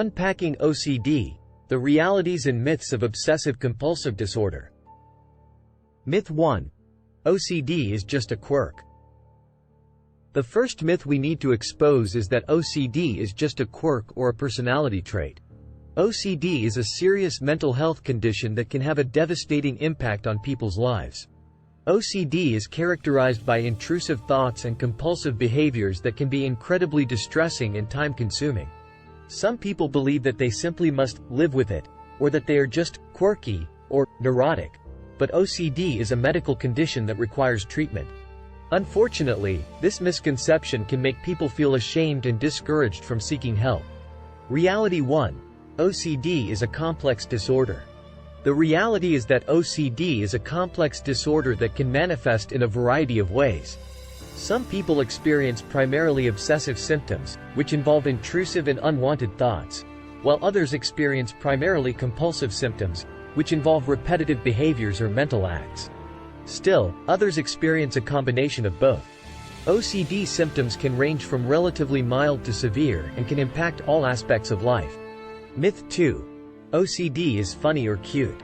Unpacking OCD, the realities and myths of obsessive-compulsive disorder. Myth 1. OCD is just a quirk. The first myth we need to expose is that OCD is just a quirk or a personality trait. OCD is a serious mental health condition that can have a devastating impact on people's lives. OCD is characterized by intrusive thoughts and compulsive behaviors that can be incredibly distressing and time-consuming. Some people believe that they simply must live with it, or that they are just quirky or neurotic. But OCD is a medical condition that requires treatment. Unfortunately, this misconception can make people feel ashamed and discouraged from seeking help. Reality 1. OCD is a complex disorder. The reality is that OCD is a complex disorder that can manifest in a variety of ways. Some people experience primarily obsessive symptoms, which involve intrusive and unwanted thoughts, while others experience primarily compulsive symptoms, which involve repetitive behaviors or mental acts. Still, others experience a combination of both. OCD symptoms can range from relatively mild to severe and can impact all aspects of life. Myth 2. OCD is funny or cute.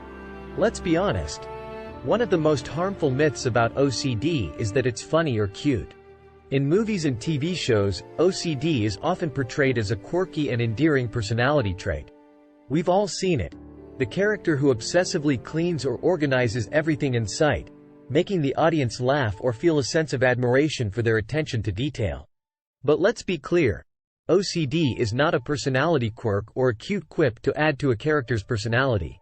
Let's be honest. One of the most harmful myths about OCD is that it's funny or cute. In movies and TV shows, OCD is often portrayed as a quirky and endearing personality trait. We've all seen it. The character who obsessively cleans or organizes everything in sight, making the audience laugh or feel a sense of admiration for their attention to detail. But let's be clear. OCD is not a personality quirk or a cute quip to add to a character's personality.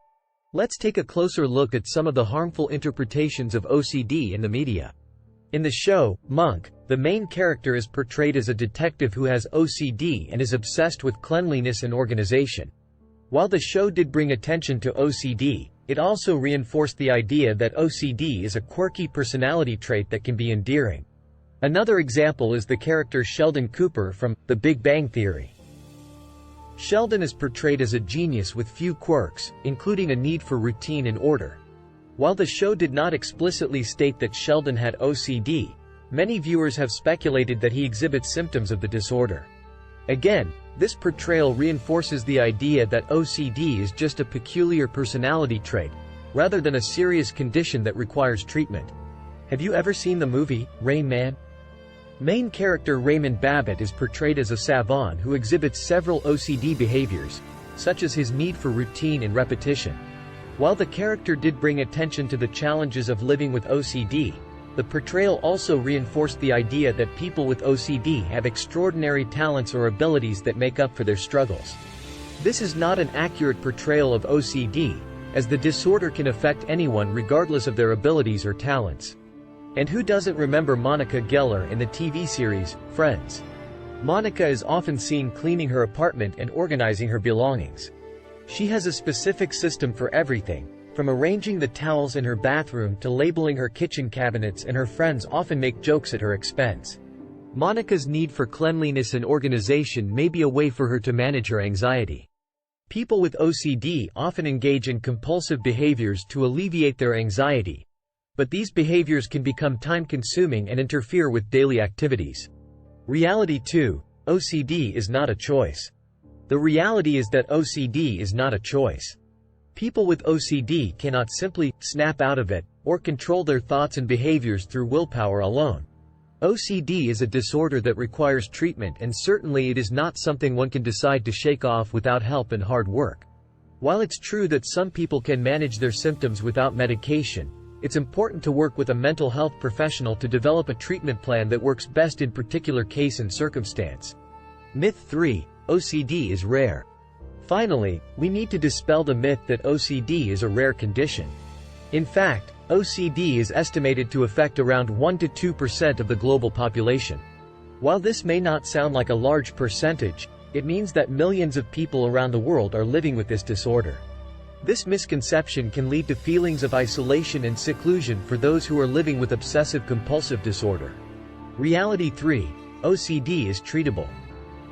Let's take a closer look at some of the harmful interpretations of OCD in the media. In the show, Monk, the main character is portrayed as a detective who has OCD and is obsessed with cleanliness and organization. While the show did bring attention to OCD, it also reinforced the idea that OCD is a quirky personality trait that can be endearing. Another example is the character Sheldon Cooper from The Big Bang Theory. Sheldon is portrayed as a genius with few quirks, including a need for routine and order. While the show did not explicitly state that Sheldon had OCD, many viewers have speculated that he exhibits symptoms of the disorder. Again, this portrayal reinforces the idea that OCD is just a peculiar personality trait, rather than a serious condition that requires treatment. Have you ever seen the movie, Rain Man? Main character Raymond Babbitt is portrayed as a savant who exhibits several OCD behaviors, such as his need for routine and repetition. While the character did bring attention to the challenges of living with OCD, the portrayal also reinforced the idea that people with OCD have extraordinary talents or abilities that make up for their struggles. This is not an accurate portrayal of OCD, as the disorder can affect anyone regardless of their abilities or talents. And who doesn't remember Monica Geller in the TV series, Friends? Monica is often seen cleaning her apartment and organizing her belongings. She has a specific system for everything, from arranging the towels in her bathroom to labeling her kitchen cabinets, and her friends often make jokes at her expense. Monica's need for cleanliness and organization may be a way for her to manage her anxiety. People with OCD often engage in compulsive behaviors to alleviate their anxiety, but these behaviors can become time-consuming and interfere with daily activities. Reality 2. OCD is not a choice. The reality is that OCD is not a choice. People with OCD cannot simply snap out of it, or control their thoughts and behaviors through willpower alone. OCD is a disorder that requires treatment, and certainly it is not something one can decide to shake off without help and hard work. While it's true that some people can manage their symptoms without medication, it's important to work with a mental health professional to develop a treatment plan that works best in particular case and circumstance. Myth 3. OCD is rare. Finally, we need to dispel the myth that OCD is a rare condition. In fact, OCD is estimated to affect around 1 to 2% of the global population. While this may not sound like a large percentage, it means that millions of people around the world are living with this disorder. This misconception can lead to feelings of isolation and seclusion for those who are living with obsessive-compulsive disorder. Reality 3. OCD is treatable.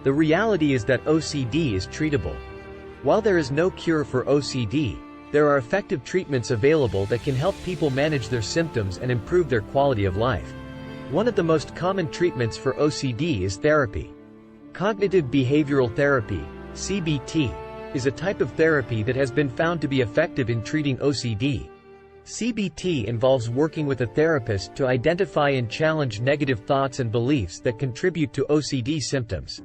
The reality is that OCD is treatable. While there is no cure for OCD, there are effective treatments available that can help people manage their symptoms and improve their quality of life. One of the most common treatments for OCD is therapy. Cognitive behavioral therapy, CBT, is a type of therapy that has been found to be effective in treating OCD. CBT involves working with a therapist to identify and challenge negative thoughts and beliefs that contribute to OCD symptoms.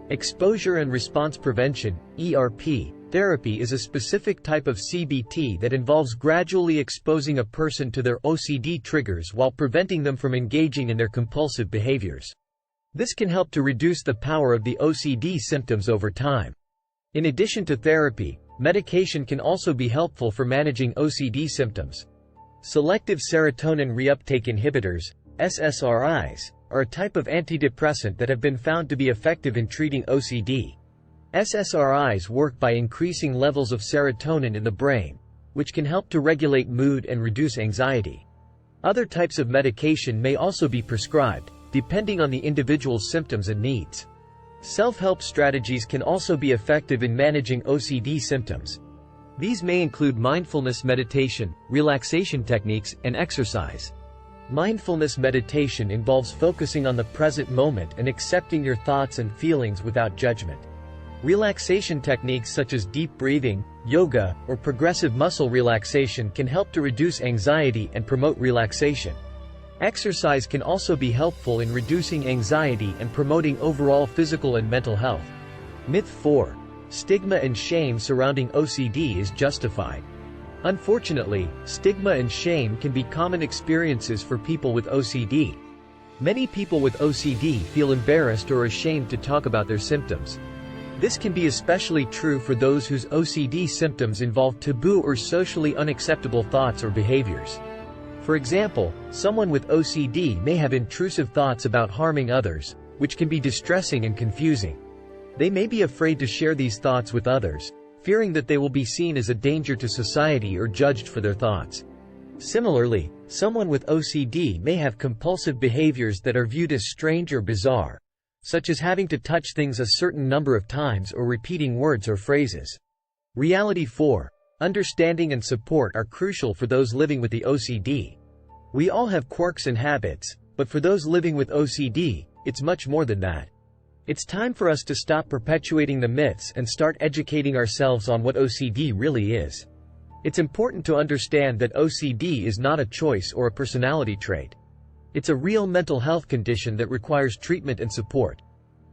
Exposure and response prevention (ERP) therapy is a specific type of CBT that involves gradually exposing a person to their OCD triggers while preventing them from engaging in their compulsive behaviors. This can help to reduce the power of the OCD symptoms over time. In addition to therapy, medication can also be helpful for managing OCD symptoms. Selective serotonin reuptake inhibitors, SSRIs, are a type of antidepressant that have been found to be effective in treating OCD. SSRIs work by increasing levels of serotonin in the brain, which can help to regulate mood and reduce anxiety. Other types of medication may also be prescribed, depending on the individual's symptoms and needs. Self-help strategies can also be effective in managing OCD symptoms. These may include mindfulness meditation, relaxation techniques, and exercise. Mindfulness meditation involves focusing on the present moment and accepting your thoughts and feelings without judgment. Relaxation techniques such as deep breathing, yoga, or progressive muscle relaxation can help to reduce anxiety and promote relaxation. Exercise can also be helpful in reducing anxiety and promoting overall physical and mental health. Myth 4. Stigma and shame surrounding OCD is justified. Unfortunately, stigma and shame can be common experiences for people with OCD. Many people with OCD feel embarrassed or ashamed to talk about their symptoms. This can be especially true for those whose OCD symptoms involve taboo or socially unacceptable thoughts or behaviors. For example, someone with OCD may have intrusive thoughts about harming others, which can be distressing and confusing. They may be afraid to share these thoughts with others, fearing that they will be seen as a danger to society or judged for their thoughts. Similarly, someone with OCD may have compulsive behaviors that are viewed as strange or bizarre, such as having to touch things a certain number of times or repeating words or phrases. Reality 4. Understanding and support are crucial for those living with the OCD. We all have quirks and habits, but for those living with OCD, it's much more than that. It's time for us to stop perpetuating the myths and start educating ourselves on what OCD really is. It's important to understand that OCD is not a choice or a personality trait. It's a real mental health condition that requires treatment and support.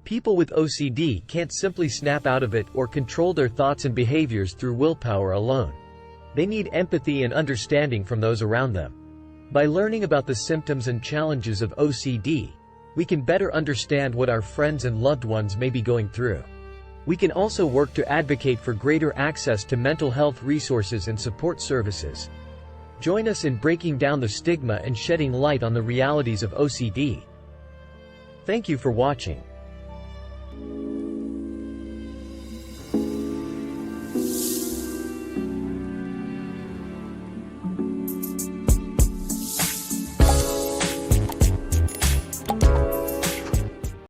People with OCD can't simply snap out of it or control their thoughts and behaviors through willpower alone. They need empathy and understanding from those around them. By learning about the symptoms and challenges of OCD, we can better understand what our friends and loved ones may be going through. We can also work to advocate for greater access to mental health resources and support services. Join us in breaking down the stigma and shedding light on the realities of OCD. Thank you for watching.